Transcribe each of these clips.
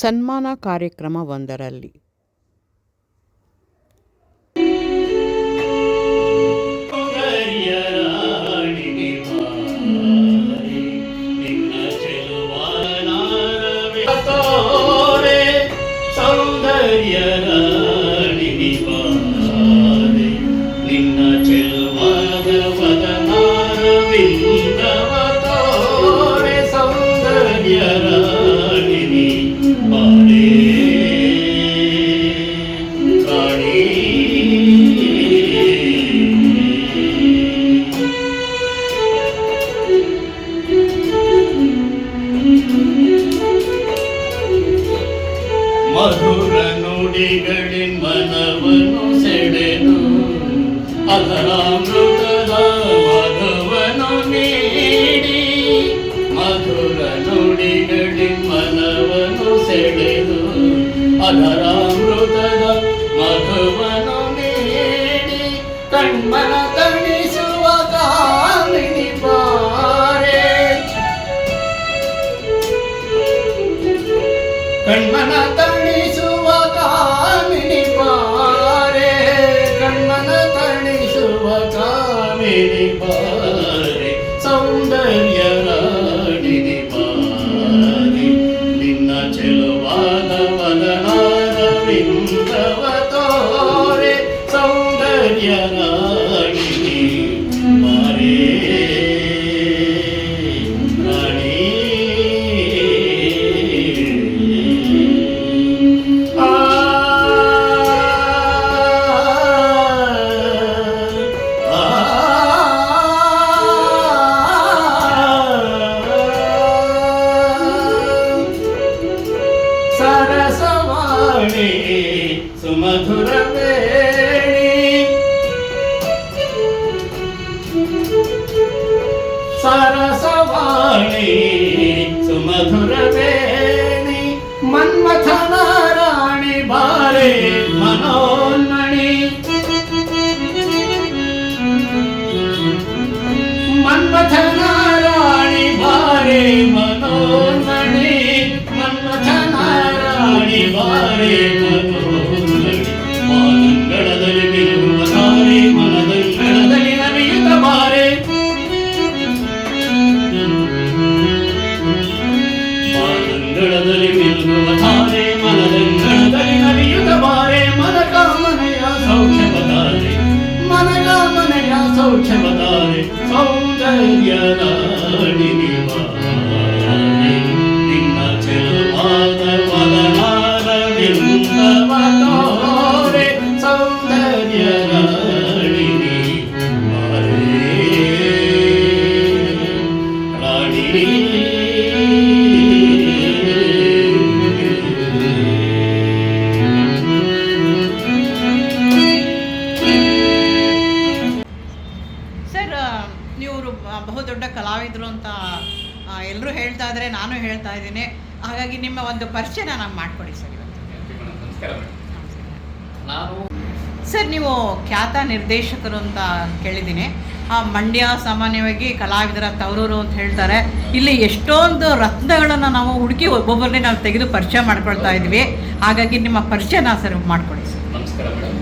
ಸನ್ಮಾನ ಕಾರ್ಯಕ್ರಮವೊಂದರಲ್ಲಿ ಮಧುರ ನುಡಿಗಳಿನ್ ಮನವನ್ನು ಸೆಳೆದು ಅದರಾಮೃತದ ಮಧುವನ್ನು ನೀಡಿ ಮಧುರ ನುಡಿಗಳಿನ್ ಮನವನ್ನು ಸೆಳೆದು ಅದರಾಮೃತದ ಮಧುವನ್ನು ನೀಡಿ ಕಣ್ಮನ ತಣಿಸುವ ಕಾಮಿನಿ ಬಾರೆ ಕಣ್ಮನ ತಣಿಸುವ ಕಾಮಿನಿ ಬಾರೆ ಕಣ್ಮನ ತಣಿಸುವ ಕಾಮಿನಿ ಬಾರೆ ಸೌಂದರ್ಯ ರಾಣಿನಿ ಬಾರೆ ನಿನ್ನ ಚೆಲುವಾದ ವದನಾರವಿಂದವ ತೋರೆ ಸೌಂದರ್ಯ ರಾಣಿನಿ ಬಾರೆ ಸರಸವಾಣಿ ಸುಮಧುರ ವೇಣಿ ಸರಸವಾಣಿ ಸುಮಧುರ ವೇಣಿ ಮನ್ಮಥನ ರಾಣಿ ಬಾರೆ ಮನೋನ್ಮಣಿ ಮನ್ಮಥನ ರಾಣಿ ಬಾರೆ ಮನೋನ್ಮಣಿ ಮನ್ಮಥನ ರಾಣಿ ಬಾರೆ ಮನೋನ್ಮಣಿ ಮಾನಂಗಳದಲ್ಲಿ ನಿಲ್ಲುವ ತಾರೆ ಮನದಂಗಳದಲ್ಲಿ ನಲಿಯುತ್ತ ಬಾರೆ ಮಾನಂಗಳದಲ್ಲಿ ನಿಲ್ಲುವ ತಾರೆ ಮನದಂಗಳದಲ್ಲಿ ನಲಿಯುತ್ತ ಬಾರೆ ಮನಕಾಮನೆಯ ಸೌಖ್ಯವತಾರೆ ಮನಕಾಮನೆಯ ಸೌಖ್ಯವತಾರೆ ಸೌಂದರ್ಯ ರಾಣಿನಿ ಬಾರೆ ನಿನ್ನ ಚೆಲುವಾದ ವದನಾರವಿಂದವ ತೋರೆ ಸೌಂದರ್ಯ ರಾಣಿನಿ ಬಾರೆ ರಾಣಿನಿ ಸರ್, ನೀವು ಬಹುದೊಡ್ಡ ಕಲಾವಿದರು ಅಂತ ಎಲ್ಲರೂ ಹೇಳ್ತಾ ಇದ್ದಾರೆ, ನಾನು ಹೇಳ್ತಾ ಇದ್ದೀನಿ. ಹಾಗಾಗಿ ನಿಮ್ಮ ಒಂದು ಪರಿಚಯನ ನಮ್ಗೆ ಮಾಡಿಕೊಡಿ ಸರ್ ಇವತ್ತು. ನಾನು ಸರ್, ನೀವು ಖ್ಯಾತ ನಿರ್ದೇಶಕರು ಅಂತ ಕೇಳಿದ್ದೀನಿ. ಮಂಡ್ಯ ಸಾಮಾನ್ಯವಾಗಿ ಕಲಾವಿದರ ತವರೂರು ಅಂತ ಹೇಳ್ತಾರೆ. ಇಲ್ಲಿ ಎಷ್ಟೊಂದು ರತ್ನಗಳನ್ನು ನಾವು ಹುಡುಕಿ ಒಬ್ಬೊಬ್ಬರನ್ನೇ ನಾವು ತೆಗೆದು ಪರಿಚಯ ಮಾಡ್ಕೊಳ್ತಾ ಇದ್ವಿ. ಹಾಗಾಗಿ ನಿಮ್ಮ ಪರಿಚಯನ ಸರ್ ಮಾಡಿಕೊಡಿ ಸರ್. ನಮಸ್ಕಾರ ಮೇಡಮ್.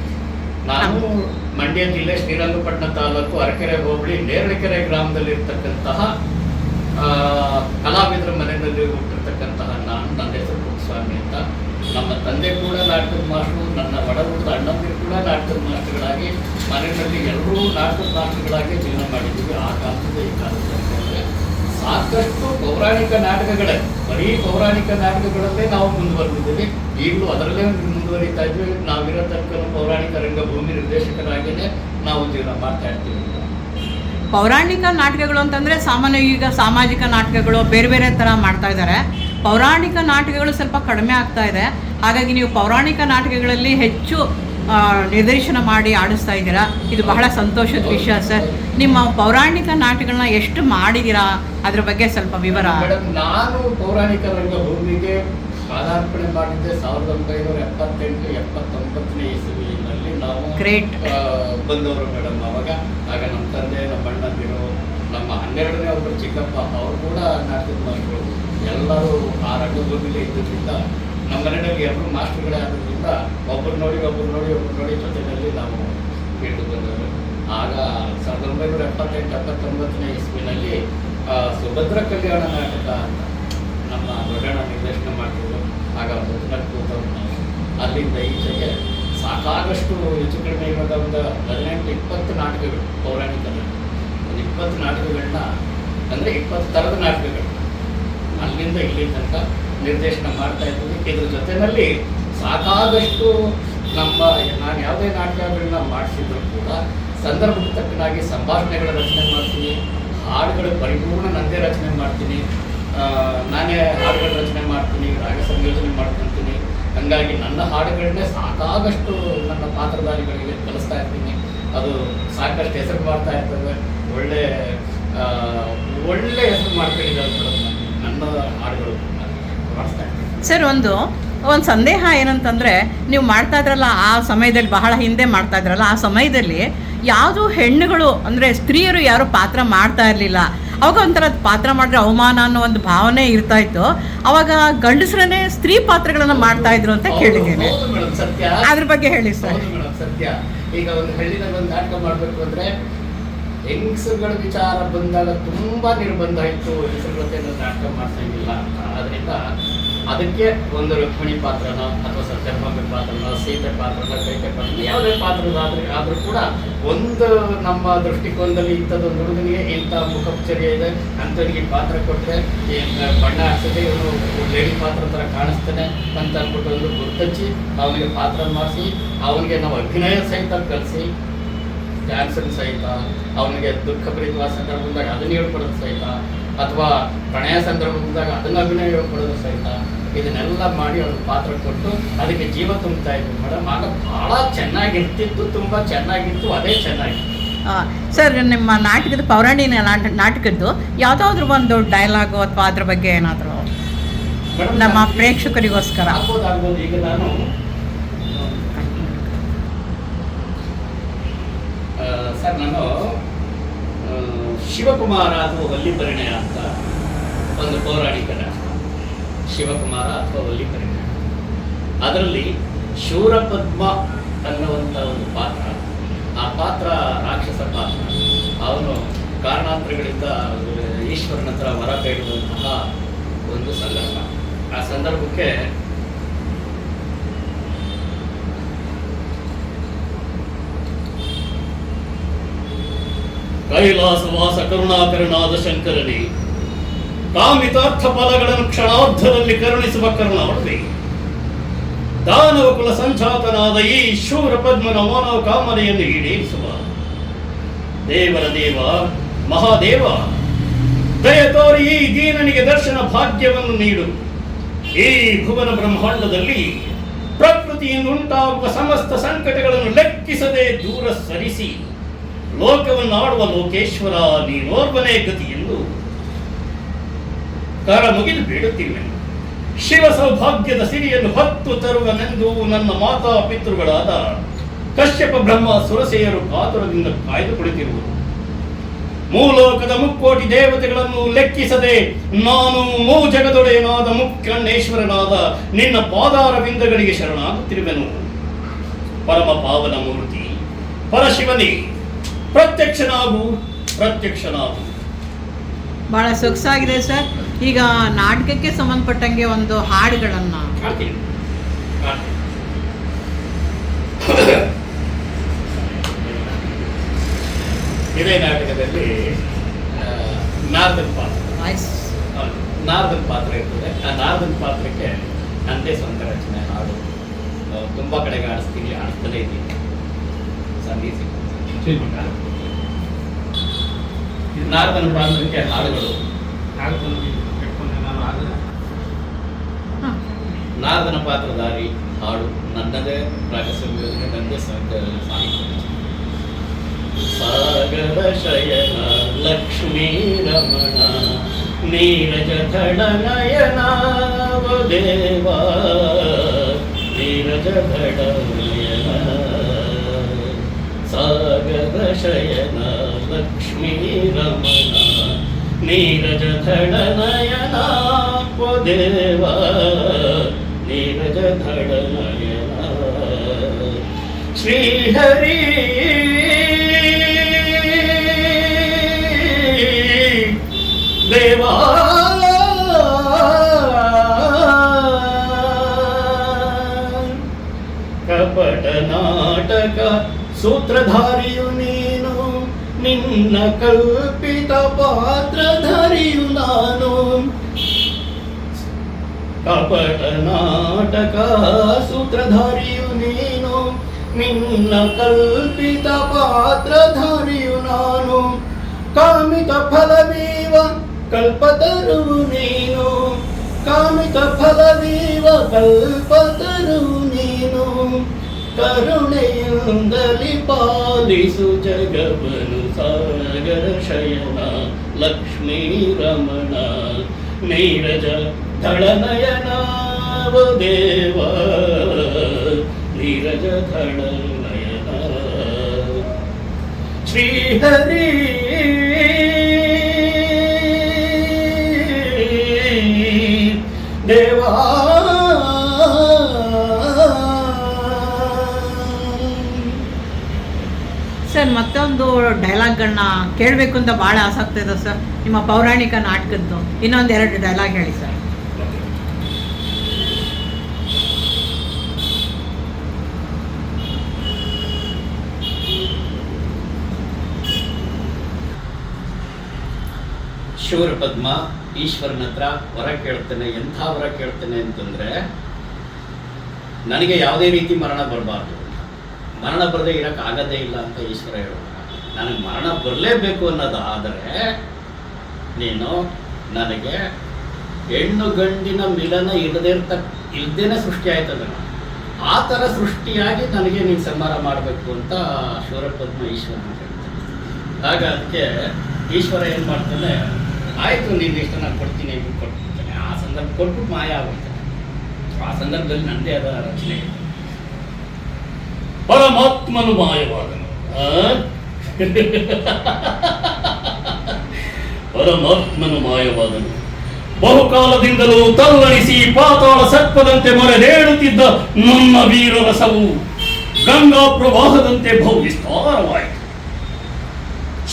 ನಾನು ಮಂಡ್ಯ ಜಿಲ್ಲೆ ಶ್ರೀರಂಗಪಟ್ಟಣ ತಾಲೂಕು ಅರಕೆರೆ ಹೋಬಳಿ ನೇರಳೆಕೆರೆ ಗ್ರಾಮದಲ್ಲಿರ್ತಕ್ಕಂತಹ ಕಲಾವಿದರ ಮನೆಯಲ್ಲಿ ಹುಟ್ಟಿರ್ತಕ್ಕಂತಹ ನಾನು. ನನ್ನ ಹೆಸರು ಪುಟ್ಟಸ್ವಾಮಿ ಅಂತ. ನಮ್ಮ ತಂದೆ ಕೂಡ ನಾಟಕದ ಮಾಸ್ಟರು, ನನ್ನ ಒಡ ಹುಟ್ಟಿದ ಅಣ್ಣಂದಿರು ಕೂಡ ನಾಟಕದ ಮಾಸ್ಟರ್ಗಳಾಗಿ ಮನೆಯಲ್ಲಿ ಎಲ್ಲರೂ ನಾಟಕದ ಮಾಸ್ಟರ್ಗಳಾಗಿ ಜೀವನ ಮಾಡಿದ್ದೀವಿ. ಆ ಕಾಲದಿಂದ ಈ ಕಾಲದಲ್ಲಿ ಸಾಕಷ್ಟು ಪೌರಾಣಿಕ ನಾಟಕಗಳೇ, ಬರೀ ಪೌರಾಣಿಕ ನಾಟಕಗಳಲ್ಲೇ ನಾವು ಮುಂದುವರೆದಿದ್ದೀವಿ. ಈಗಲೂ ಅದರಲ್ಲೇ ಮುಂದುವರಿತಾ ಇದ್ವಿ. ನಾವಿರೋ ತನಕ ಪೌರಾಣಿಕ ರಂಗಭೂಮಿ ನಿರ್ದೇಶಕರಾಗಿಯೇ ನಾವು ಜೀವನ ಮಾಡ್ತಾ ಇರ್ತೀವಿ. ಪೌರಾಣಿಕ ನಾಟಕಗಳು ಅಂತಂದರೆ ಸಾಮಾನ್ಯ ಈಗ ಸಾಮಾಜಿಕ ನಾಟಕಗಳು ಬೇರೆ ಬೇರೆ ಥರ ಮಾಡ್ತಾ ಇದ್ದಾರೆ. ಪೌರಾಣಿಕ ನಾಟಕಗಳು ಸ್ವಲ್ಪ ಕಡಿಮೆ ಆಗ್ತಾ ಇದೆ. ಹಾಗಾಗಿ ನೀವು ಪೌರಾಣಿಕ ನಾಟಕಗಳಲ್ಲಿ ಹೆಚ್ಚು ನಿರ್ದೇಶನ ಮಾಡಿ ಆಡಿಸ್ತಾ ಇದ್ದೀರಾ. ಇದು ಬಹಳ ಸಂತೋಷದ ವಿಷಯ ಸರ್. ನಿಮ್ಮ ಪೌರಾಣಿಕ ನಾಟಕಗಳನ್ನ ಎಷ್ಟು ಮಾಡಿದ್ದೀರಾ, ಅದ್ರ ಬಗ್ಗೆ ಸ್ವಲ್ಪ ವಿವರ. ಮೇಡಮ್, ನಾನು ಪೌರಾಣಿಕ ರಂಗಭೂಮಿಗೆ ಪಾದಾರ್ಪಣೆ ಮಾಡಿದ್ದೆ 1978-79ನೇ ಇಸವಿಯಲ್ಲಿ ನಾವು ಬಂದವರು ಮೇಡಮ್. ಆಗ ನಮ್ಮ ತಂದೆ, ನಮ್ಮ ಅಣ್ಣಂದಿರು, ನಮ್ಮ 12ನೇ ಒಬ್ಬರು ಚಿಕ್ಕಪ್ಪ, ಅವರು ಕೂಡ ನಾಟಕದ ಮಾಸ್ಟರು. ಎಲ್ಲರೂ ಆ ರಂಗಭೂಮಿಲೇ ಇದ್ದರಿಂದ ನಮ್ಮ ಮನೆಯಲ್ಲಿ ಎಲ್ಲರೂ ಮಾಸ್ಟರ್ಗಳೇ ಆದ್ರಿಂದ ಒಬ್ಬರು ನೋಡಿ ಜೊತೆಯಲ್ಲಿ ನಾವು ಕೇಳಿದು ಬಂದವರು. ಆಗ 1978-79 ಇಸ್ವಿನಲ್ಲಿ ಸುಭದ್ರ ಕಲ್ಯಾಣ ನಾಟಕ ಅಂತ ನಮ್ಮ ದೊಡ್ಡಣ್ಣ ನಿರ್ದೇಶನ ಮಾಡ್ತಿದ್ರು. ಆಗ ಹೊತ್ತಿನಲ್ಲಿ ಕೂತವ್ರು ನಾವು. ಅಲ್ಲಿಂದ ಈಚೆಗೆ ಸಾಕಾಗಷ್ಟು ಹೆಚ್ಚು ಕಡಿಮೆ ಇವಾಗ ಒಂದು 18-20 ನಾಟಕಗಳು, ಪೌರಾಣಿಕ ಒಂದು 20 ನಾಟಕಗಳನ್ನ, ಅಂದರೆ 20 ಥರದ ನಾಟಕಗಳು ಅಲ್ಲಿಂದ ಇಲ್ಲಿ ತನಕ ನಿರ್ದೇಶನ ಮಾಡ್ತಾ ಇದ್ದೀವಿ. ಇದ್ರ ಜೊತೆಯಲ್ಲಿ ಸಾಕಾಗಷ್ಟು ನಾನು ಯಾವುದೇ ನಾಟಕಗಳನ್ನ ಮಾಡಿಸಿದ್ರು ಕೂಡ ಸಂದರ್ಭಕ್ಕೆ ತಕ್ಕನಾಗಿ ಸಂಭಾಷಣೆಗಳ ರಚನೆ ಮಾಡ್ತೀನಿ, ಹಾಡುಗಳ ಪರಿಪೂರ್ಣ ನಂದೇ ರಚನೆ ಮಾಡ್ತೀನಿ, ನಾನೇ ಹಾಡುಗಳ ರಚನೆ ಮಾಡ್ತೀನಿ, ರಾಗ ಸಂಯೋಜನೆ ಮಾಡ್ಕೊತೀನಿ. ಹಾಗಾಗಿ ನನ್ನ ಹಾಡುಗಳನ್ನೇ ಸಾಕಾಗಷ್ಟು ನನ್ನ ಪಾತ್ರಧಾರಿಗಳಿಗೆ ಕಲಿಸ್ತಾ ಇರ್ತೀನಿ. ಅದು ಸಾಕಷ್ಟು ಹೆಸರು ಮಾಡ್ತಾ ಇರ್ತವೆ, ಒಳ್ಳೆ ಹೆಸರು ಮಾಡ್ಕೊಂಡಿದ್ದಾರೆ ಮೇಡಮ್. ನನ್ನ ಹಾಡುಗಳು ಮಾಡಿಸ್ತಾ ಇರ್ತೀನಿ. ಸರ್, ಒಂದು ಸಂದೇಹ ಏನಂತಂದರೆ, ನೀವು ಮಾಡ್ತಾ ಇದ್ರಲ್ಲ ಆ ಸಮಯದಲ್ಲಿ, ಬಹಳ ಹಿಂದೆ ಮಾಡ್ತಾ ಇದ್ರಲ್ಲ ಆ ಸಮಯದಲ್ಲಿ ಯಾವುದೂ ಹೆಣ್ಣುಗಳು ಅಂದರೆ ಸ್ತ್ರೀಯರು ಯಾರು ಪಾತ್ರ ಮಾಡ್ತಾ ಇರಲಿಲ್ಲ. ಅವಾಗ ಒಂಥರ ಪಾತ್ರ ಮಾಡಿದ್ರೆ ಅವಮಾನ ಅನ್ನೋ ಒಂದು ಭಾವನೆ ಇರ್ತಾ ಇತ್ತು. ಅವಾಗ ಗಂಡಸರನ್ನೇ ಸ್ತ್ರೀ ಪಾತ್ರಗಳನ್ನು ಮಾಡ್ತಾ ಇದ್ರು ಅಂತ ಕೇಳಿದ್ದೇನೆ. ಅದ್ರ ಬಗ್ಗೆ ಹೇಳಿ ಸರ್. ಸತ್ಯ. ಈಗ ಒಂದು ಹಳ್ಳಿನಲ್ಲಿ ಒಂದು ನಾಟಕ ಮಾಡಬೇಕು ಅಂದರೆ ಹೆಂಗಸರುಗಳ ವಿಚಾರ ಬಂದಾಗ ತುಂಬ ನಿರ್ಬಂಧ ಇತ್ತು, ಹೆಂಗಸರ ಜೊತೆ ನಾಟಕ ಮಾಡ್ಸಂಗಿಲ್ಲ ಅಂತ. ಅದರಿಂದ ಅದಕ್ಕೆ ಒಂದು ರುಕ್ಮಿಣಿ ಪಾತ್ರನ ಅಥವಾ ಸತ್ಯಭಾಮೆ ಪಾತ್ರನ, ಸೀತೆ ಪಾತ್ರನ, ಕೈಕೆ ಪಾತ್ರ, ಯಾವುದೇ ಆದರೂ ಕೂಡ ಒಂದು ನಮ್ಮ ದೃಷ್ಟಿಕೋನದಲ್ಲಿ ಇಂಥದ್ದೊಂದು ಹುಡುಗನಿಗೆ ಇಂಥ ಮುಖೋಪಚಾರ್ಯ ಇದೆ, ಅಂಥವನಿಗೆ ಪಾತ್ರ ಕೊಟ್ಟರೆ ಬಣ್ಣ ಹಾಕ್ಸದೆ ಇವನು ಲೇಡಿ ಪಾತ್ರ ಥರ ಕಾಣಿಸ್ತಾನೆ ಅಂತ ಅಂದ್ಬಿಟ್ಟು ಒಂದು ಗುರ್ತಚ್ಚಿ ಅವನಿಗೆ ಪಾತ್ರ ಮಾಡಿಸಿ ಅವನಿಗೆ ನಾವು ಅಭಿನಯ ಸಹಿತ ಕಲಿಸಿ, ಡ್ಯಾನ್ಸನ್ ಸಹಿತ, ಅವನಿಗೆ ದುಃಖಭರಿತವಾದ ಸಂದರ್ಭ ಬಂದಾಗ ಅದನ್ನು ಹೇಳ್ಕೊಡೋದು ಸಹಿತ, ಅಥವಾ ಪ್ರಣಯ ಸಂದರ್ಭ ಬಂದಾಗ ಅದನ್ನು ಅಭಿನಯ ಹೇಳ್ಕೊಡೋದು ಸಹಿತ, ಇದನ್ನೆಲ್ಲ ಮಾಡಿ ಅವ್ರಿಗೆ ಪಾತ್ರ ಕೊಟ್ಟು ಅದಕ್ಕೆ ಜೀವ ತುಂಬ್ತಾ ಇದ್ವಿ ಮೇಡಮ್. ಆಗ ಭಾಳ ಚೆನ್ನಾಗಿರ್ತಿತ್ತು, ತುಂಬ ಚೆನ್ನಾಗಿತ್ತು, ಅದೇ ಚೆನ್ನಾಗಿತ್ತು. ಸರ್, ನಿಮ್ಮ ನಾಟಕದ ಪೌರಾಣಿಕ ನಾಟಕದ್ದು ಯಾವುದಾದ್ರೂ ಒಂದು ಡೈಲಾಗು ಅಥವಾ ಅದ್ರ ಬಗ್ಗೆ ಏನಾದರೂ ನಮ್ಮ ಪ್ರೇಕ್ಷಕರಿಗೋಸ್ಕರ ಆಗ್ಬೋದು. ಈಗ ನಾನು ಸರ್, ನಾನು ಶಿವಕುಮಾರ ಅಥವಾ ವಲ್ಲಿ ಪರಿಣಯ ಅಂತ ಒಂದು ಪೌರಾಣಿಕ ನಾಟಕ, ಶಿವಕುಮಾರ ಅಥವಾ ವಲ್ಲಿ ಪರಿಣಯ. ಅದರಲ್ಲಿ ಶೂರಪದ್ಮ ಅನ್ನುವಂಥ ಒಂದು ಪಾತ್ರ, ಆ ಪಾತ್ರ ರಾಕ್ಷಸ ಪಾತ್ರ. ಅವನು ಕಾರಣಾಂತರಗಳಿಂದ ಈಶ್ವರನ ಹತ್ರ ವರ ಬೇಡುವಂತಹ ಒಂದು ಸಂದರ್ಭ. ಆ ಸಂದರ್ಭಕ್ಕೆ ಕೈಲಾಸವಾಸ ಕರುಣಾಕರನಾದ ಶಂಕರನೇ, ಕಾಮಿತಾರ್ಥ ಫಲಗಳನ್ನು ಕ್ಷಣಾರ್ಧದಲ್ಲಿ ಕರುಣಿಸುವ ಕರುಣಾವಳಿ, ದಾನವ ಕುಲ ಸಂಜಾತನಾದ ಈ ಶೂರ ಪದ್ಮನ ಮಾನವ ಕಾಮನೆಯನ್ನು ಈಡೇರಿಸುವ ದೇವರ ದೇವ ಮಹಾದೇವ, ದಯ ತೋರಿ ಈ ದೀನನಿಗೆ ದರ್ಶನ ಭಾಗ್ಯವನ್ನು ನೀಡು. ಈ ಭುವನ ಬ್ರಹ್ಮಾಂಡದಲ್ಲಿ ಪ್ರಕೃತಿಯಿಂದ ಉಂಟಾಗುವ ಸಮಸ್ತ ಸಂಕಟಗಳನ್ನು ಲೆಕ್ಕಿಸದೆ ದೂರ ಸರಿಸಿ ಲೋಕವನ್ನಾಡುವ ಲೋಕೇಶ್ವರ ನೀನೋರ್ವನೇ ಗತಿ ಎಂದು ಕರ ಮುಗಿದು ಬೇಡುತ್ತಿರುವೆ. ಶಿವ ಸೌಭಾಗ್ಯದ ಸಿರಿಯನ್ನು ಹೊತ್ತು ತರುವನೆಂದು ನನ್ನ ಮಾತಾ ಪಿತೃಗಳಾದ ಕಶ್ಯಪ ಬ್ರಹ್ಮ ಸುರಸೆಯರು ಕಾತುರದಿಂದ ಕಾಯ್ದು ಕುಳಿತಿರುವುದು. ಮೂಲೋಕದ ಮುಕ್ಕೋಟಿ ದೇವತೆಗಳನ್ನು ಲೆಕ್ಕಿಸದೆ ನಾನು ಜಗದೊಡೆಯನಾದ ಮುಕ್ಕಣ್ಣೇಶ್ವರನಾದ ನಿನ್ನ ಪಾದಾರವಿಂದಗಳಿಗೆ ಶರಣಾಗುತ್ತಿರುವೆನು. ಪರಮ ಪಾವನ ಮೂರ್ತಿ ಪರಶಿವನೇ, ಪ್ರತ್ಯಕ್ಷನಾಗು. ಬಹಳ ಸೊಗಸಾಗಿದೆ ಸರ್. ಈಗ ನಾಟಕಕ್ಕೆ ಸಂಬಂಧಪಟ್ಟಂಗೆ ಒಂದು ಹಾಡುಗಳನ್ನು ಇದೇ ನಾಟಕದಲ್ಲಿ ನಾರದನ್ ಪಾತ್ರ ಇರ್ತದೆ. ಆ ನಾರದನ್ ಪಾತ್ರಕ್ಕೆ ನನ್ನದೇ ಸ್ವಂತ ರಚನೆ ಹಾಡು. ತುಂಬ ಕಡೆಗೆ ಆಡಿಸ್ತಲೇ ಇದ್ದೀನಿ. ಸಂಗೀತ ನಾರದನ ಪಾತ್ರಕ್ಕೆ ಹಾಡುಗಳು, ನಾರದನ ಪಾತ್ರಧಾರಿ ಹಾಡು ನನ್ನದೇ ರಾಗ ಸಂಯೋಜನೆ, ನನ್ನದೇ ಸಾಹಿತ್ಯ. ಸಾಗರ ಶಯನ ಲಕ್ಷ್ಮೀ ರಮಣ ನೀರಜ ನಯನ ದೇವ, ನೀರಜ ನಯನ ಸಾಗರ ಶಯನ ಲಕ್ಷ್ಮೀ ರಮಣ ನೀರಜ ನಯನ ದೇವ, ನೀರಜ ಧಡನಯನ ಶ್ರೀಹರಿ ದೇವಾ ಕಪಟ ನಾಟಕ ಸೂತ್ರಧಾರಿಯು ನೀನು, ನಿನ್ನ ಕಲ್ಪಿತ ಪಾತ್ರಧಾರಿಯು ನಾನು. ಕಪಟ ನಾಟಕ ಸೂತ್ರಧಾರಿಯು ನೀನು, ನಿನ್ನ ಕಲ್ಪಿತ ಪಾತ್ರಧಾರಿಯು ನಾನು. ಕಾಮಿತ ಫಲವೀವ ಕಲ್ಪತರುವು ನೀನು, ಕಾಮಿತ ಫಲವೀವ ಕಲ್ಪತರುವು ನೀನು. ಕರುಣೆಯಿಂದಲಿ ಪಾಲಿಸು ಜಗವನು ಸಾಗರ ಶಯನ ಲಕ್ಷ್ಮೀ ರಮಣ ನೀರಜ ಧಳನಯನ ದೇವ ನೀರಜ ಧಳನಯನ ಶ್ರೀಹರಿ ದೇವಾ. ಸರ್ ಮತ್ತೊಂದು ಡೈಲಾಗ್ಗಳನ್ನ ಕೇಳಬೇಕು ಅಂತ ಭಾಳ ಆಸಕ್ತಿ ಇದೆ ಸರ್, ನಿಮ್ಮ ಪೌರಾಣಿಕ ನಾಟಕದ್ದು ಇನ್ನೊಂದೆರಡು ಡೈಲಾಗ್ ಹೇಳಿ ಸರ್. ಶೂರ ಪದ್ಮ ಈಶ್ವರನ ಹತ್ರ ವರ ಕೇಳ್ತೇನೆ. ಎಂಥ ವರ ಕೇಳ್ತೇನೆ ಅಂತಂದರೆ, ನನಗೆ ಯಾವುದೇ ರೀತಿ ಮರಣ ಬರಬಾರ್ದು, ಮರಣ ಬರದೇ ಇರೋಕ್ಕೆ ಆಗೋದೇ ಇಲ್ಲ ಅಂತ ಈಶ್ವರ ಹೇಳೋಣ. ನನಗೆ ಮರಣ ಬರಲೇಬೇಕು ಅನ್ನೋದಾದರೆ ನೀನು ನನಗೆ ಹೆಣ್ಣು ಗಂಡಿನ ಮಿಲನ ಇಲ್ಲದೇನೆ ಸೃಷ್ಟಿ ಆಯ್ತದ, ಆ ಥರ ಸೃಷ್ಟಿಯಾಗಿ ನನಗೆ ನೀನು ಸಂಹಾರ ಮಾಡಬೇಕು ಅಂತ ಶೂರಪದ್ಮ ಈಶ್ವರನ ಹೇಳ್ತಾನೆ. ಆಗ ಅದಕ್ಕೆ ಈಶ್ವರ ಏನು ಮಾಡ್ತಾನೆ, ಆಯಿತು ನೀನು ಇಷ್ಟು ನಾನು ಕೊಡ್ತೀನಿ ಅಂತ ಕೊಟ್ಬಿಡ್ತಾನೆ. ಆ ಸಂದರ್ಭ ಕೊಟ್ಬಿಟ್ಟು ಮಾಯ ಆಗೋಗ್ತಾನೆ. ಆ ಸಂದರ್ಭದಲ್ಲಿ ನನ್ನದೇ ಆದ ರಚನೆ ಇದೆ. ಪರಮಾತ್ಮನು ಮಾಯವಾದನು, ಪರಮಾತ್ಮನು ಮಾಯವಾದನು. ಬಹುಕಾಲದಿಂದಲೂ ತಲ್ಲಣಿಸಿ ಪಾತಾಳ ಸರ್ಪದಂತೆ ಮೊರೆದೇಳುತ್ತಿದ್ದ ನನ್ನ ವೀರರಸವು ಗಂಗಾ ಪ್ರವಾಹದಂತೆ ಬಹು ವಿಸ್ತಾರವಾಯಿತು.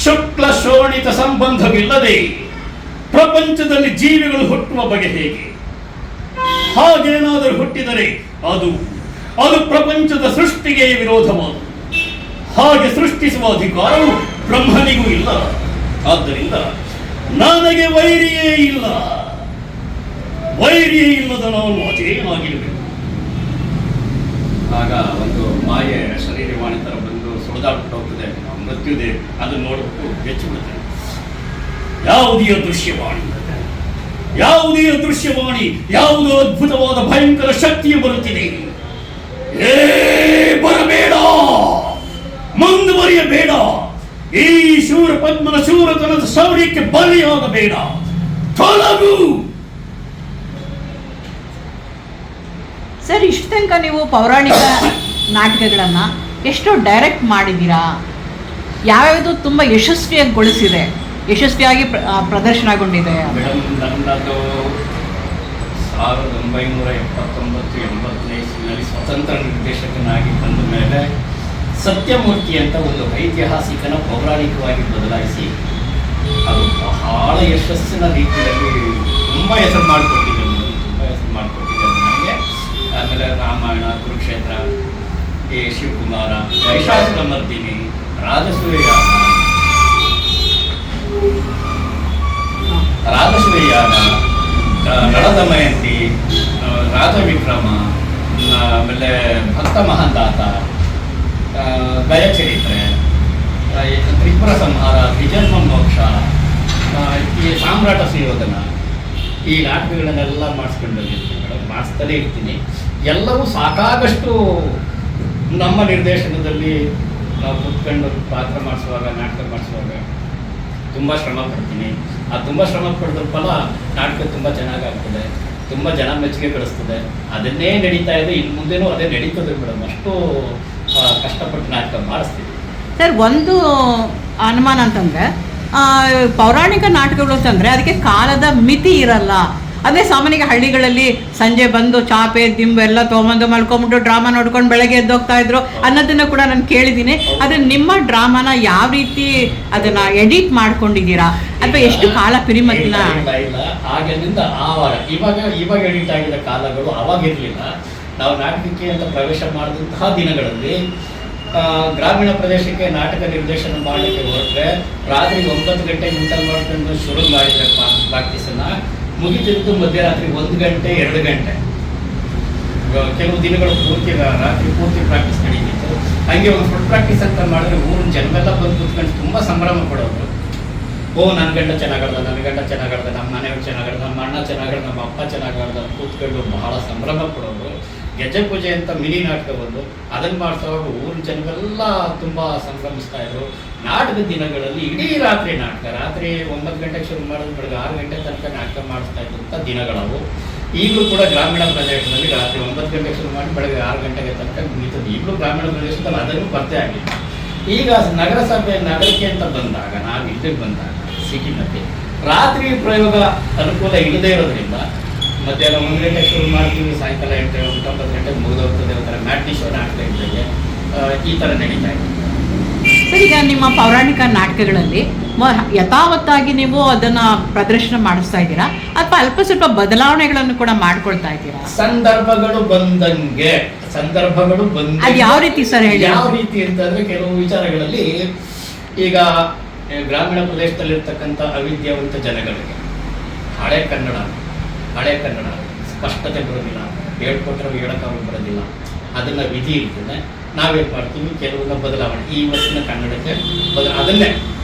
ಶುಕ್ಲ ಶೋಣಿತ ಸಂಬಂಧವಿಲ್ಲದೆ ಪ್ರಪಂಚದಲ್ಲಿ ಜೀವಿಗಳು ಹುಟ್ಟುವ ಬಗೆ ಹೇಗೆ? ಹಾಗೇನಾದರೂ ಹುಟ್ಟಿದರೆ ಅದು ಪ್ರಪಂಚದ ಸೃಷ್ಟಿಗೆ ವಿರೋಧವಾದುದು. ಹಾಗೆ ಸೃಷ್ಟಿಸುವ ಅಧಿಕಾರವು ಬ್ರಹ್ಮನಿಗೂ ಇಲ್ಲ. ಆದ್ದರಿಂದ ನನಗೆ ವೈರಿಯೇ ಇಲ್ಲ. ವೈರಿಯೇ ಇಲ್ಲದ ನಾವು ಅಜೇನಾಗಿರಬೇಕು. ಆಗ ಒಂದು ಮಾಯೆ ಶರೀರವಾಣಿ ಥರ ಬಂದು ಸುಳಿದಾಡ್ಬಿಟ್ಟು ಹೋಗ್ತದೆ, ಮೃತ್ಯುದೇವಿ. ಅದನ್ನು ನೋಡ್ಬಿಟ್ಟು ಬೆಚ್ಚಿಬಿಡ್ತೇನೆ. ಯಾವುದೇ ದೃಶ್ಯವಾಣಿ, ಯಾವುದೇ ದೃಶ್ಯವಾಣಿ, ಯಾವುದೋ ಅದ್ಭುತವಾದ ಭಯಂಕರ ಶಕ್ತಿಯು ಬರುತ್ತಿದೆ. ಬರಬೇಡ, ಮುಂದುವರಿಯಬೇಡ. ಈ ಶೂರ ಪದ್ಮನ ಶೂರತನದ ಶೌರ್ಯಕ್ಕೆ ಬಲಿಯಾಗಬೇಡ, ತೊಲಗು. ಸರ್, ಇಷ್ಟು ತನಕ ನೀವು ಪೌರಾಣಿಕ ನಾಟಕಗಳನ್ನು ಎಷ್ಟು ಡೈರೆಕ್ಟ್ ಮಾಡಿದ್ದೀರಾ? ಯಾವ್ಯಾವುದು ತುಂಬ ಯಶಸ್ವಿಯಾಗಿ ಪ್ರದರ್ಶನಗೊಂಡಿದೆ? ಮೇಡಮ್, ನನ್ನದು 1979-80ನೇ ಇಸ್ವಿನಲ್ಲಿ ಸ್ವತಂತ್ರ ನಿರ್ದೇಶಕನಾಗಿ ಬಂದ ಮೇಲೆ ಸತ್ಯಮೂರ್ತಿ ಅಂತ ಒಂದು ಐತಿಹಾಸಿಕನ ಪೌರಾಣಿಕವಾಗಿ ಬದಲಾಯಿಸಿ ಅದು ಬಹಳ ಯಶಸ್ಸಿನ ರೀತಿಯಲ್ಲಿ ತುಂಬ ಹೆಸರು ಮಾಡಿಕೊಟ್ಟಿದೆ ನನಗೆ. ಆಮೇಲೆ ರಾಮಾಯಣ, ಕುರುಕ್ಷೇತ್ರ, ಶಿವಕುಮಾರ, ಮಹಿಷಾಸುರಮರ್ದಿನಿ, ರಾಜಸೂಯಯಾನ, ನಳದಮಯಂತಿ, ರಾಜವಿಕ್ರಮ, ಆಮೇಲೆ ಭಕ್ತ ಮಹಾಂದಾತ, ಗಯಚರಿತ್ರೆ, ತ್ರಿಪುರ ಸಂಹಾರ, ತ್ರಿಜನ್ಮ ಮೋಕ್ಷ, ಈ ಸಾಮ್ರಾಟ ಸುಯೋಧನ, ಈ ನಾಟಕಗಳನ್ನೆಲ್ಲ ಮಾಡಿಸ್ತಲೇ ಇರ್ತೀನಿ. ಎಲ್ಲವೂ ಸಾಕಾಗಷ್ಟು ನಮ್ಮ ನಿರ್ದೇಶನದಲ್ಲಿ ನಾವು ಕೂತ್ಕೊಂಡು ಪಾತ್ರ ಮಾಡಿಸುವಾಗ, ನಾಟಕ ಮಾಡಿಸುವಾಗ ತುಂಬ ಶ್ರಮ ಪಡ್ತೀನಿ. ಆ ತುಂಬ ಶ್ರಮ ಪಡೆದ್ರ ಫಲ ನಾಟಕ ತುಂಬ ಚೆನ್ನಾಗಾಗ್ತದೆ, ತುಂಬ ಜನ ಮೆಚ್ಚುಗೆ ಗಳಿಸ್ತದೆ. ಅದನ್ನೇ ನಡೀತಾ ಇದೆ, ಇನ್ನು ಮುಂದೆನೂ ಅದೇ ನಡೀತದೆ ಮೇಡಮ್. ಅಷ್ಟು ಕಷ್ಟಪಟ್ಟು ನಾಟಕ ಮಾಡಿಸ್ತೀವಿ. ಸರ್, ಒಂದು ಅನುಮಾನ ಅಂತಂದರೆ, ಪೌರಾಣಿಕ ನಾಟಕಗಳು ಅಂತಂದರೆ ಅದಕ್ಕೆ ಕಾಲದ ಮಿತಿ ಇರಲ್ಲ. ಅದೇ ಸಾಮಾನ್ಯ ಹಳ್ಳಿಗಳಲ್ಲಿ ಸಂಜೆ ಬಂದು ಚಾಪೆ ದಿಂಬು ಎಲ್ಲ ತೊಗೊಂಬಂದು ಮಲ್ಕೊಂಬಿಟ್ಟು ಡ್ರಾಮಾ ನೋಡ್ಕೊಂಡು ಬೆಳಗ್ಗೆ ಎದ್ದೋಗ್ತಾ ಇದ್ರು ಅನ್ನೋದನ್ನ ಕೂಡ ನಾನು ಕೇಳಿದ್ದೀನಿ. ಆದರೆ ನಿಮ್ಮ ಡ್ರಾಮಾನ ಯಾವ ರೀತಿ ಅದನ್ನ ಎಡಿಟ್ ಮಾಡ್ಕೊಂಡಿದ್ದೀರಾ ಅಥವಾ ಎಷ್ಟು ಕಾಲ ಪಿರಿಮತ್ತಿನ? ಇಲ್ಲ ಆಗಿನಿಂದ ಆವಾಗ ಇವಾಗ ಎಡಿಟ್ ಆಗಿದ್ದ ಕಾಲಗಳು ಅವಾಗಿರಲಿಲ್ಲ. ನಾವು ನಾಟಕಕ್ಕೆ ಅಂತ ಪ್ರವೇಶ ಮಾಡಿದಂತಹ ದಿನಗಳಲ್ಲಿ ಗ್ರಾಮೀಣ ಪ್ರದೇಶಕ್ಕೆ ನಾಟಕ ನಿರ್ದೇಶನ ಮಾಡಲಿಕ್ಕೆ ಹೊರಟ್ರೆ ರಾತ್ರಿ 9 ಗಂಟೆಗೆ ಊಟ ಮಾಡ್ಕೊಂಡು ಶುರು ಮಾಡಿದ್ರೆ ಪ್ರಾಕ್ಟೀಸನ್ನು ಮುಗಿತಿದ್ದು ಮಧ್ಯರಾತ್ರಿ 1 ಗಂಟೆ 2 ಗಂಟೆ. ಕೆಲವು ದಿನಗಳು ಪೂರ್ತಿ ರಾತ್ರಿ ಪೂರ್ತಿ ಪ್ರಾಕ್ಟೀಸ್ ನಡೀತಿತ್ತು. ಹಾಗೆ ಒಂದು ಫುಲ್ ಪ್ರಾಕ್ಟೀಸ್ ಅಂತ ಮಾಡಿದ್ರೆ ಊರಿನ ಜನರೆಲ್ಲ ಬಂದು ಕೂತ್ಕೊಂಡು ತುಂಬ ಸಂಭ್ರಮ ಪಡೋರು. ನನ್ನ ಗಂಡ ಚೆನ್ನಾಗಾಡ್ದ, ನನ್ನ ಗಂಡ ಚೆನ್ನಾಗಾಡ್ದ, ನಮ್ಮ ಮನೆಯವ್ರು ಚೆನ್ನಾಗಾಡ್ದ, ನಮ್ಮ ಅಣ್ಣ ಚೆನ್ನಾಗಾಡ್ದ, ನಮ್ಮ ಅಪ್ಪ ಚೆನ್ನಾಗಾಡ್ದ ಕೂತ್ಕೊಂಡು ಬಹಳ ಸಂಭ್ರಮ ಪಡೋರು. ಗೆಜ್ಜೆ ಪೂಜೆ ಅಂತ ಮಿನಿ ನಾಟಕ ಬಂದು ಅದನ್ನು ಮಾಡಿಸುವಾಗ ಊರಿನ ಜನರೆಲ್ಲ ತುಂಬ ಸಂಭ್ರಮಿಸ್ತಾ ಇದ್ರು. ನಾಟಕದ ದಿನಗಳಲ್ಲಿ ಇಡೀ ರಾತ್ರಿ ನಾಟಕ, ರಾತ್ರಿ 9 ಗಂಟೆಗೆ ಶುರು ಮಾಡೋದು ಬೆಳಗ್ಗೆ 6 ಗಂಟೆ ತನಕ ನಾಟಕ ಮಾಡಿಸ್ತಾ ಇದ್ದಂಥ ದಿನಗಳವು. ಈಗಲೂ ಕೂಡ ಗ್ರಾಮೀಣ ಪ್ರದೇಶದಲ್ಲಿ ರಾತ್ರಿ 9 ಗಂಟೆಗೆ ಶುರು ಮಾಡಿ ಬೆಳಗ್ಗೆ 6 ಗಂಟೆಗೆ ತನಕ ಮುಗಿತದೆ. ಈಗಲೂ ಗ್ರಾಮೀಣ ಪ್ರದೇಶದಲ್ಲಿ ಅದನ್ನು ಪತ್ತೆ ಆಗಿಲ್ಲ. ಈಗ ನಗರಕ್ಕೆ ಅಂತ ಬಂದಾಗ, ನಾವು ಇಲ್ಲಿಗೆ ಬಂದಾಗ ಸಿಟಿನಲ್ಲಿ ರಾತ್ರಿ ಪ್ರಯೋಗ ಅನುಕೂಲ ಇಲ್ಲದೆ ಇರೋದ್ರಿಂದ ಮಧ್ಯಾಹ್ನ 1 ಗಂಟೆಗೆ ಶುರು ಮಾಡ್ತೀವಿ, ಸಾಯಂಕಾಲ 8 9 ಗಂಟೆಗೆ ಮುಗಿದೋಗ್ತದೆ. ಒಂಥರ ಮ್ಯಾಟ್ನಿ ಶೋ ನಾಟಕ ಇದ್ದಂಗೆ ಈ ಥರ ನಡೀತಾ ಇದೆ. ಸರ್, ಈಗ ನಿಮ್ಮ ಪೌರಾಣಿಕ ನಾಟಕಗಳಲ್ಲಿ ಯಥಾವತ್ತಾಗಿ ನೀವು ಅದನ್ನ ಪ್ರದರ್ಶನ ಮಾಡಿಸ್ತಾ ಇದ್ದೀರಾ ಅಥವಾ ಅಲ್ಪ ಸ್ವಲ್ಪ ಬದಲಾವಣೆಗಳನ್ನು ಕೂಡ ಮಾಡ್ಕೊಳ್ತಾ ಇದ್ದೀರಾ? ಸಂದರ್ಭಗಳು ಬಂದಂಗೆ ಅದು ಯಾವ ರೀತಿ ಸರ್ ಹೇಳಿ? ಯಾವ ರೀತಿ ಅಂತಂದ್ರೆ ಕೆಲವು ವಿಚಾರಗಳಲ್ಲಿ ಈಗ ಗ್ರಾಮೀಣ ಪ್ರದೇಶದಲ್ಲಿರ್ತಕ್ಕಂಥ ಅವಿದ್ಯಾವಂತ ಜನಗಳಿಗೆ ಹಳೆ ಕನ್ನಡ ಸ್ಪಷ್ಟತೆ ಬರೋದಿಲ್ಲ, ಹೇಳ್ಕೊಟ್ರೆ ಹೇಳೋಕ್ಕಾಗಿ ಬರೋದಿಲ್ಲ. ಅದನ್ನ ವಿಧಿ ಇರ್ತದೆ. ನಾವೇನು ಮಾಡ್ತೀವಿ, ಕೆಲವನ್ನ ಬದಲಾವಣೆ ಈ ವರ್ಷದ ಕನ್ನಡಕ್ಕೆ ಅದನ್ನೇ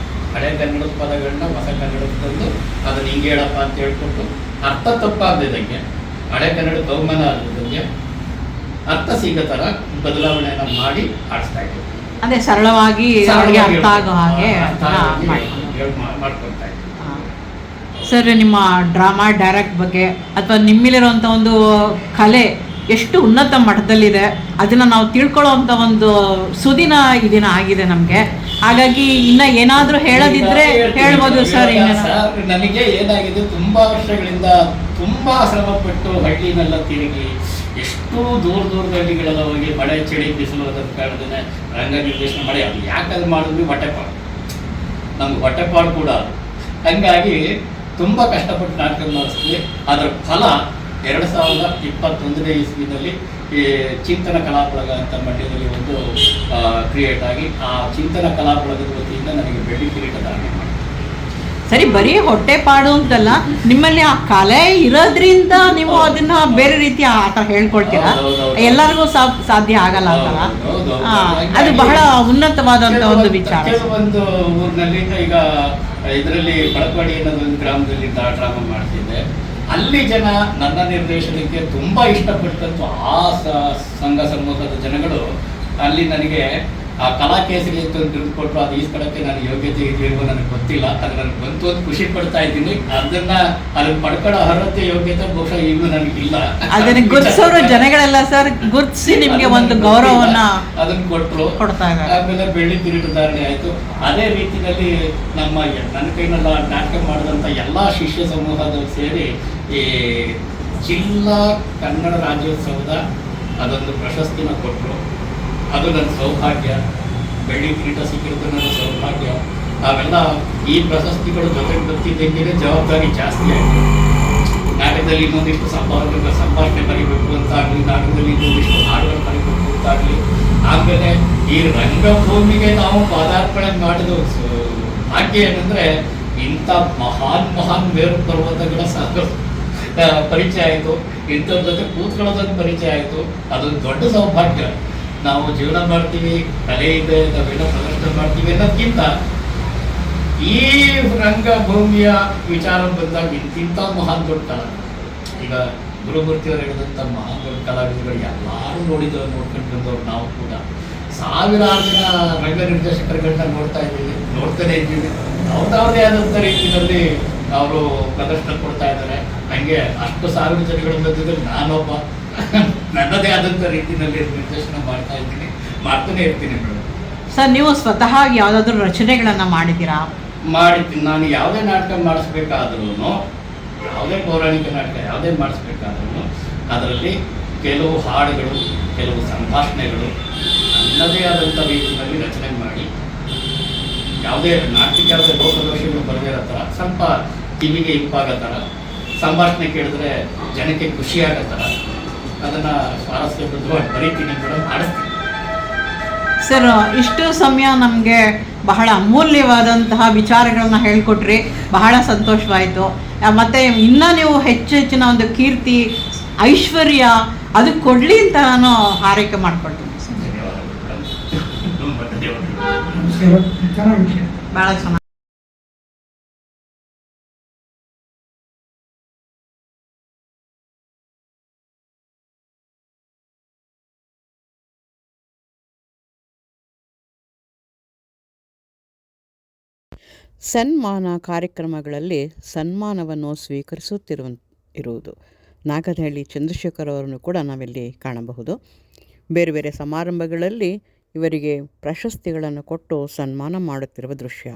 ಹಳೆ ಕನ್ನಡದ ಪದಗಳನ್ನ ಹೊಸ ಕನ್ನಡಕ್ಕೆ ತಂದು ಅದನ್ನ ಹಿಂಗೆ ಹೇಳಪ್ಪ ಅಂತ ಹೇಳ್ಕೊಟ್ಟು ಅರ್ಥ ತಪ್ಪಾಗದಂಗೆ, ಹಳೆ ಕನ್ನಡ ಗೌಮಾನ ಆಗದಂಗೆ ಅರ್ಥ ಸಿಗೋ ಥರ ಬದಲಾವಣೆಯನ್ನು ಮಾಡಿ ಆಡಿಸ್ತಾ ಇದ್ದೀವಿ. ಅದೇ ಸರಳವಾಗಿ ಅರ್ಥ ಆಗೋ ಹಾಗೆ ಮಾಡ್ಕೊಳ್ತಾ ಇದ್ದೀವಿ. ಸರ್, ನಿಮ್ಮ ಡ್ರಾಮಾ ಡೈರೆಕ್ಟ್ ಬಗ್ಗೆ ಅಥವಾ ನಿಮ್ಮಲ್ಲಿರುವಂಥ ಒಂದು ಕಲೆ ಎಷ್ಟು ಉನ್ನತ ಮಟ್ಟದಲ್ಲಿದೆ ಅದನ್ನು ನಾವು ತಿಳ್ಕೊಳ್ಳೋ ಅಂಥ ಒಂದು ಸುದಿನ ಈ ಆಗಿದೆ ನಮಗೆ. ಹಾಗಾಗಿ ಇನ್ನು ಏನಾದರೂ ಹೇಳೋದಿದ್ರೆ ಹೇಳ್ಬೋದು ಸರ್. ನನಗೆ ಏನಾಗಿದೆ, ತುಂಬ ವರ್ಷಗಳಿಂದ ತುಂಬ ಶ್ರಮಪಟ್ಟು ಹಳ್ಳಿನೆಲ್ಲ ತಿರುಗಿ ಎಷ್ಟು ದೂರದ ಹಳ್ಳಿಗಳೆಲ್ಲ ಹೋಗಿ ಮಳೆ ಚಳಿ ಬಿಸಿಲು ಅದರ ಕಾರಣದಿಂದ ರಂಗ ನಿರ್ದೇಶನ ಮಾಡಿ ಅದು ಯಾಕಂದ್ರೆ ಮಾಡಿದ್ವಿ ಹೊಟ್ಟೆಪಾಡು, ನಮ್ಗೆ ಹೊಟ್ಟೆಪಾಡು ಕೂಡ. ಹಂಗಾಗಿ ತುಂಬ ಕಷ್ಟಪಟ್ಟು ನಾಟಕ ಮಾಡಿಸ್ತೀವಿ. ಅದರ ಫಲ 2021ನೇ ಇಸ್ವಿನಲ್ಲಿ ಈ ಚಿಂತನ ಕಲಾಬಳಗ ಅಂತ ಮಂಡ್ಯದಲ್ಲಿ ಒಂದು ಕ್ರಿಯೇಟ್ ಆಗಿ ಆ ಚಿಂತನ ಕಲಾಬಳಗದ ವತಿಯಿಂದ ನನಗೆ ಬೆಳ್ಳಿ ಕಿರೀಟ ಧಾರಣೆ ಮಾಡಿ. ಸರಿ, ಬರೀ ಹೊಟ್ಟೆಪಾಡು ಅಂತಲ್ಲ, ನಿಮ್ಮಲ್ಲಿ ಆ ಕಲೆ ಇರೋದ್ರಿಂದ ನೀವು ಅದನ್ನ ಬೇರೆ ರೀತಿ ಆ ಥರ ಹೇಳ್ಕೊಳ್ತೀರಾ. ಎಲ್ಲರಿಗೂ ಸಾಧ್ಯ ಆಗಲ್ಲ ಆ ಥರ. ಅದು ಬಹಳ ಉನ್ನತವಾದಂಥ ಒಂದು ವಿಚಾರ. ಕೆಲವೊಂದು ಊರಿನಲ್ಲಿ ಈಗ ಇದರಲ್ಲಿ ಬಳಕವಾಡಿ ಅನ್ನೋದು ಒಂದು ಗ್ರಾಮದಲ್ಲಿ ಡ್ರಾಮಾ ಮಾಡ್ತಿದ್ದೆ. ಅಲ್ಲಿ ಜನ ನನ್ನ ನಿರ್ದೇಶನಕ್ಕೆ ತುಂಬ ಇಷ್ಟಪಟ್ಟಂತು ಆ ಸಂಘ ಸಮೂಹದ ಜನಗಳು ಅಲ್ಲಿ ನನಗೆ ಆ ಕಲಾಕೇಸರಿ ಅಂತ ಒಂದು ದುಡ್ಡು ಕೊಟ್ಟರು. ಅದು ಈಸ್ಕೊಳ್ಳೋಕ್ಕೆ ನನ್ನ ಯೋಗ್ಯತೆ ಇದೆಯೋ ನನಗೆ ಗೊತ್ತಿಲ್ಲ. ಅದು ನನಗೆ ಬಂತು ಅಂತ ಖುಷಿ ಪಡ್ತಾ ಇದ್ದೀನಿ. ಅದನ್ನ ಪಡ್ಕೊಳ್ಳೋ ಅರ್ಹತೆ ಯೋಗ್ಯತೆ ಬಹುಶಃ ಈಗಲೂ ನನಗಿಲ್ಲ. ಅದನ್ನ ಗುರುತಿಸೋರು ಜನಗಳೆಲ್ಲ ಸರ್ ಗುರುತಿಸಿ ನಿಮಗೆ ಒಂದು ಗೌರವವನ್ನ ಅದನ್ನು ಕೊಟ್ಟರು. ಆಮೇಲೆ ಬೆಳ್ಳಿ ಕಿರೀಟ ಧಾರಣೆ ಆಯಿತು. ಅದೇ ರೀತಿಯಲ್ಲಿ ನನ್ನ ಕೈನಲ್ಲಿ ನಾಟಕ ಮಾಡಿದಂಥ ಎಲ್ಲ ಶಿಷ್ಯ ಸಮೂಹದವರು ಸೇರಿ ಈ ಜಿಲ್ಲಾ ಕನ್ನಡ ರಾಜ್ಯೋತ್ಸವದ ಅದೊಂದು ಪ್ರಶಸ್ತಿನ ಕೊಟ್ಟರು. ಅದು ನನ್ನ ಸೌಭಾಗ್ಯ. ಬೆಳ್ಳಿ ಕಿರೀಟ ಸಿಕ್ಕಿರೋದು ನನ್ನ ಸೌಭಾಗ್ಯ. ನಾವೆಲ್ಲ ಈ ಪ್ರಶಸ್ತಿಗಳು ಜೊತೆಗೆ ಬರ್ತಿದ್ದಂಗೆ ಜವಾಬ್ದಾರಿ ಜಾಸ್ತಿ ಆಯಿತು. ನಾಟಕದಲ್ಲಿ ಇನ್ನೊಂದಿಷ್ಟು ಸಂಭಾಷಣೆ ಬರೀಬೇಕು ಅಂತಾಗಲಿ, ನಾಟಕದಲ್ಲಿ ಇನ್ನೊಂದಿಷ್ಟು ಹಾಡುಗಳು ಬರೀಬೇಕು ಅಂತಾಗಲಿ, ಆಮೇಲೆ ಈ ರಂಗಭೂಮಿಗೆ ನಾವು ಪಾದಾರ್ಪಣೆ ಮಾಡಿದ ಭಾಗ್ಯ ಏನಂದರೆ ಇಂಥ ಮಹಾನ್ ಮೇರು ಪರ್ವತಗಳ ಪರಿಚಯ ಆಯಿತು. ಇಂಥವ್ರ ಜೊತೆ ಕೂತ್ಕೊಳ್ಳೋದೊಂದು ಪರಿಚಯ ಆಯಿತು. ಅದೊಂದು ದೊಡ್ಡ ಸೌಭಾಗ್ಯ. ನಾವು ಜೀವನ ಮಾಡ್ತೀವಿ, ಕಲೆ ಇದೆ, ನಾವೆಲ್ಲ ಪ್ರದರ್ಶನ ಮಾಡ್ತೀವಿ ಅನ್ನೋದಕ್ಕಿಂತ ಈ ರಂಗಭೂಮಿಯ ವಿಚಾರ ಬಂದಾಗ ಇಂಥ ಮಹಾನ್ ದೊಡ್ಡ ಕಲಾವಿದರು, ಈಗ ಗುರುಮೂರ್ತಿಯವರು ಹೇಳಿದಂಥ ಮಹಾನ್ ದೊಡ್ಡ ಕಲಾವಿದರುಗಳು ಎಲ್ಲರೂ ನೋಡ್ಕೊಂಡು ಬಂದವರು. ನಾವು ಕೂಡ ಸಾವಿರಾರು ಜನ ರಂಗ ನಿರ್ದೇಶಕರುಗಳನ್ನ ನೋಡ್ತಾನೆ ಇದ್ದೀವಿ. ಅವ್ರದ್ದೇ ಆದಂಥ ರೀತಿಯಲ್ಲಿ ಅವರು ಪ್ರದರ್ಶನ ಕೊಡ್ತಾ ಇದ್ದಾರೆ. ಹಂಗೆ ಅಷ್ಟು ಸಾವಿರ ಜನಗಳ ಮಧ್ಯದಲ್ಲಿ ನಾನೊಬ್ಬ ನನ್ನದೇ ಆದಂಥ ರೀತಿಯಲ್ಲಿ ನಿರ್ದೇಶನ ಮಾಡ್ತಾನೆ ಇರ್ತೀನಿ ಮೇಡಮ್. ಸರ್, ನೀವು ಸ್ವತಃ ಯಾವುದಾದ್ರೂ ರಚನೆಗಳನ್ನು ಮಾಡಿದ್ದೀರಾ? ಮಾಡಿದ್ದೀನಿ. ನಾನು ಯಾವುದೇ ನಾಟಕ ಮಾಡಿಸ್ಬೇಕಾದ್ರೂ ಯಾವುದೇ ಪೌರಾಣಿಕ ನಾಟಕ ಯಾವುದೇ ಮಾಡಿಸ್ಬೇಕಾದ್ರೂ ಅದರಲ್ಲಿ ಕೆಲವು ಹಾಡುಗಳು, ಕೆಲವು ಸಂಭಾಷಣೆಗಳು ನನ್ನದೇ ಆದಂಥ ರೀತಿಯಲ್ಲಿ ರಚನೆ ಮಾಡಿ, ಯಾವುದೇ ನಾಟಕಕ್ಕೆ ಯಾವುದೇ ಲೋಕದೋಷಗಳು ಬರದಿರೋ ಥರ, ಸ್ವಲ್ಪ ಕಿವಿಗೆ ಇಂಪಾಗೋ ಥರ, ಸಂಭಾಷಣೆ ಕೇಳಿದ್ರೆ ಜನಕ್ಕೆ ಖುಷಿಯಾಗೋ ಥರ ಅದನ್ನು ಸ್ವಾರಸ್ಯಬದ್ಧವಾಗಿ ಬರೀತೀನಿ ಕೂಡ ಮಾಡಿಸ್ತೀನಿ. ಸರ್, ಇಷ್ಟು ಸಮಯ ನಮಗೆ ಬಹಳ ಅಮೂಲ್ಯವಾದಂತಹ ವಿಚಾರಗಳನ್ನ ಹೇಳ್ಕೊಟ್ರಿ, ಬಹಳ ಸಂತೋಷವಾಯಿತು. ಮತ್ತು ಇನ್ನೂ ನೀವು ಹೆಚ್ಚಿನ ಒಂದು ಕೀರ್ತಿ, ಐಶ್ವರ್ಯ ಅದು ಕೊಡಲಿ ಅಂತ ನಾನು ಹಾರೈಕೆ ಮಾಡ್ಕೊಳ್ತೀನಿ. ಭಾಳ ಚೆನ್ನಾಗಿ. ಸನ್ಮಾನ ಕಾರ್ಯಕ್ರಮಗಳಲ್ಲಿ ಸನ್ಮಾನವನ್ನು ಇರುವುದು ನಾಗನಹಳ್ಳಿ ಚಂದ್ರಶೇಖರ್ ಅವರನ್ನು ಕೂಡ ನಾವಿಲ್ಲಿ ಕಾಣಬಹುದು. ಬೇರೆ ಬೇರೆ ಸಮಾರಂಭಗಳಲ್ಲಿ ಇವರಿಗೆ ಪ್ರಶಸ್ತಿಗಳನ್ನು ಕೊಟ್ಟು ಸನ್ಮಾನ ಮಾಡುತ್ತಿರುವ ದೃಶ್ಯ.